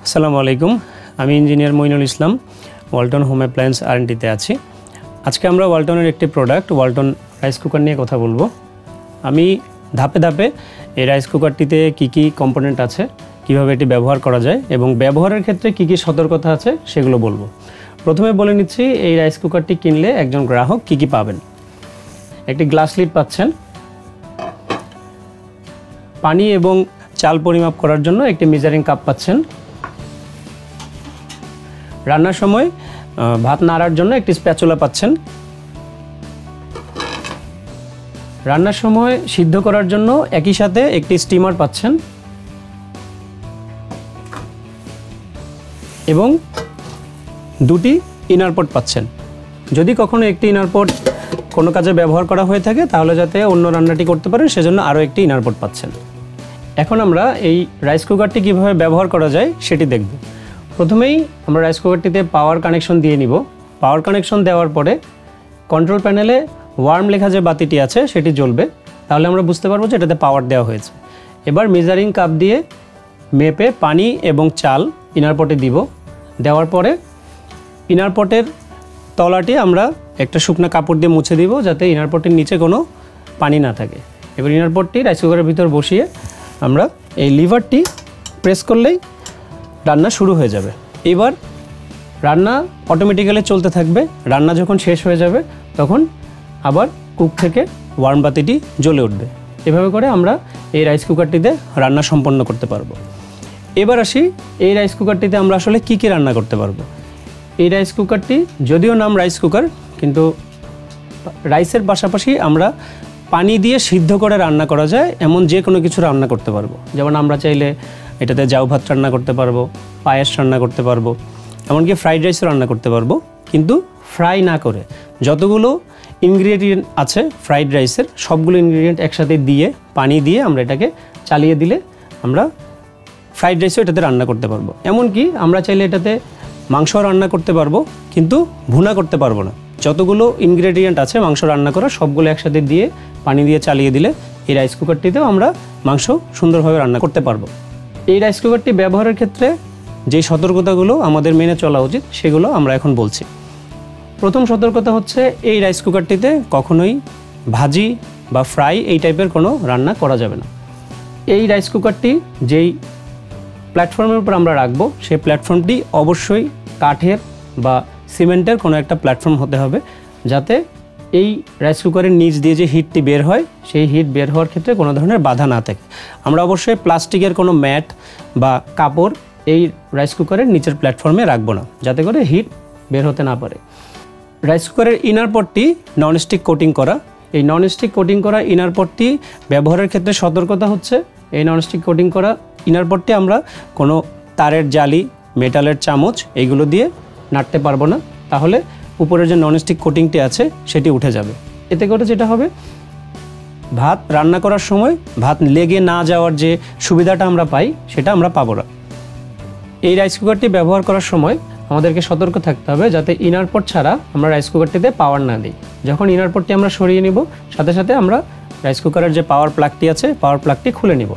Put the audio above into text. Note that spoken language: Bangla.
আসসালামু আলাইকুম, আমি engineer Moinul Islam, Walton home appliance আর&ডিতে আছি। আজকে আমরা ওয়ালটনের একটি প্রোডাক্ট ওয়ালটন রাইস কুকার নিয়ে কথা বলবো। আমি ধাপে ধাপে এই রাইস কুকারটিতে কী কী কম্পোনেন্ট আছে, কিভাবে এটি ব্যবহার করা যায় এবং ব্যবহারের ক্ষেত্রে কী কী সতর্কতা আছে সেগুলো বলবো। প্রথমে বলে নিচ্ছি এই রাইস কুকারটি কিনলে একজন গ্রাহক কী কী পাবেন। একটি গ্লাস লিড পাচ্ছেন, পানি এবং চাল পরিমাপ করার জন্য একটি মেজারিং কাপ পাচ্ছেন, রান্নার সময় ভাত নাড়ার জন্য একটি স্প্যাচুলা পাচ্ছেন, রান্নার সময় সিদ্ধ করার জন্য একই সাথে একটি স্টিমার পাচ্ছেন এবং দুটি ইনার পট পাচ্ছেন। যদি কখনো একটি ইনার পট কোনো কাজে ব্যবহার করা হয়ে থাকে তাহলে যাতে অন্য রান্নাটি করতে পারেন সেজন্য আরও একটি ইনার পট পাচ্ছেন। এখন আমরা এই রাইস কুকারটি কীভাবে ব্যবহার করা যায় সেটি দেখব। প্রথমেই আমরা রাইস কুকারটিতে পাওয়ার কানেকশন দিয়ে নিব। পাওয়ার কানেকশন দেওয়ার পরে কন্ট্রোল প্যানেলে ওয়ার্ম লেখা যে বাতিটি আছে সেটি জ্বলবে, তাহলে আমরা বুঝতে পারবো যে এটাতে পাওয়ার দেওয়া হয়েছে। এবার মেজারিং কাপ দিয়ে মেপে পানি এবং চাল ইনার পটে দিব। দেওয়ার পরে ইনার পটের তলাটি আমরা একটা শুকনো কাপড় দিয়ে মুছে দিব যাতে ইনার পটের নিচে কোনো পানি না থাকে। এবার ইনার পটটি রাইস কুকারের ভিতর বসিয়ে আমরা এই লিভারটি প্রেস করলেই রান্না শুরু হয়ে যাবে। এবার রান্না অটোমেটিক্যালি চলতে থাকবে। রান্না যখন শেষ হয়ে যাবে তখন আবার কুক থেকে ওয়ার্ম বাতিটি জ্বলে উঠবে। এভাবে করে আমরা এই রাইস কুকারটিতে রান্না সম্পন্ন করতে পারবো। এবার আসি এই রাইস কুকারটিতে আমরা আসলে কি কি রান্না করতে পারবো। এই রাইস কুকারটি যদিও নাম রাইস কুকার, কিন্তু রাইসের পাশাপাশি আমরা পানি দিয়ে সিদ্ধ করে রান্না করা যায় এমন যে কোনো কিছু রান্না করতে পারবো। যেমন আমরা চাইলে এটাতে জাউ ভাত রান্না করতে পারবো, পায়েস রান্না করতে পারবো, এমনকি ফ্রাইড রাইসও রান্না করতে পারবো, কিন্তু ফ্রাই না করে যতগুলো ইনগ্রিডিয়েন্ট আছে ফ্রাইড রাইসের সবগুলো ইনগ্রিডিয়েন্ট একসাথে দিয়ে পানি দিয়ে আমরা এটাকে চালিয়ে দিলে আমরা ফ্রাইড রাইসও এটাতে রান্না করতে পারবো। এমনকি আমরা চাইলে এটাতে মাংসও রান্না করতে পারবো, কিন্তু ভুনা করতে পারবো না। যতগুলো ইনগ্রেডিয়েন্ট আছে মাংস রান্না করা সবগুলো একসাথে দিয়ে পানি দিয়ে চালিয়ে দিলে এই রাইস কুকারটিতেও আমরা মাংস সুন্দরভাবে রান্না করতে পারবো। এই রাইস কুকারটি ব্যবহারের ক্ষেত্রে যেই সতর্কতাগুলো আমাদের মেনে চলা উচিত সেগুলো আমরা এখন বলছি। প্রথম সতর্কতা হচ্ছে এই রাইস কুকারটিতে কখনোই ভাজি বা ফ্রাই এই টাইপের কোনো রান্না করা যাবে না। এই রাইস কুকারটি যেই প্ল্যাটফর্মের উপর আমরা রাখবো সেই প্ল্যাটফর্মটি অবশ্যই কাঠের বা সিমেন্টের কোনো একটা প্ল্যাটফর্ম হতে হবে, যাতে এই রাইস কুকারের নিচ দিয়ে যে হিটটি বের হয় সেই হিট বের হওয়ার ক্ষেত্রে কোনো ধরনের বাধা না থাকে। আমরা অবশ্যই প্লাস্টিকের কোনো ম্যাট বা কাপড় এই রাইস কুকারের নিচের প্ল্যাটফর্মে রাখবো না, যাতে করে হিট বের হতে না পারে। রাইস কুকারের ইনার পটটি ননস্টিক কোটিং করা। এই ননস্টিক কোটিং করা ইনার পটটি ব্যবহারের ক্ষেত্রে সতর্কতা হচ্ছে এই ননস্টিক কোটিং করা ইনার পটটি আমরা কোনো তারের জালি, মেটালের চামচ এইগুলো দিয়ে নাড়তে পারবো না, তাহলে উপরের যে ননস্টিক কোটিংটি আছে সেটি উঠে যাবে। এতে করে যেটা হবে, ভাত রান্না করার সময় ভাত লেগে না যাওয়ার যে সুবিধাটা আমরা পাই সেটা আমরা পাবো না। এই রাইস কুকারটি ব্যবহার করার সময় আমাদেরকে সতর্ক থাকতে হবে যাতে ইনার পট ছাড়া আমরা রাইস কুকারটিতে পাওয়ার না দিই। যখন ইনার পটটি আমরা সরিয়ে নিব সাথে সাথে আমরা রাইস কুকারের যে পাওয়ার প্লাগটি আছে পাওয়ার প্লাগটি খুলে নিব।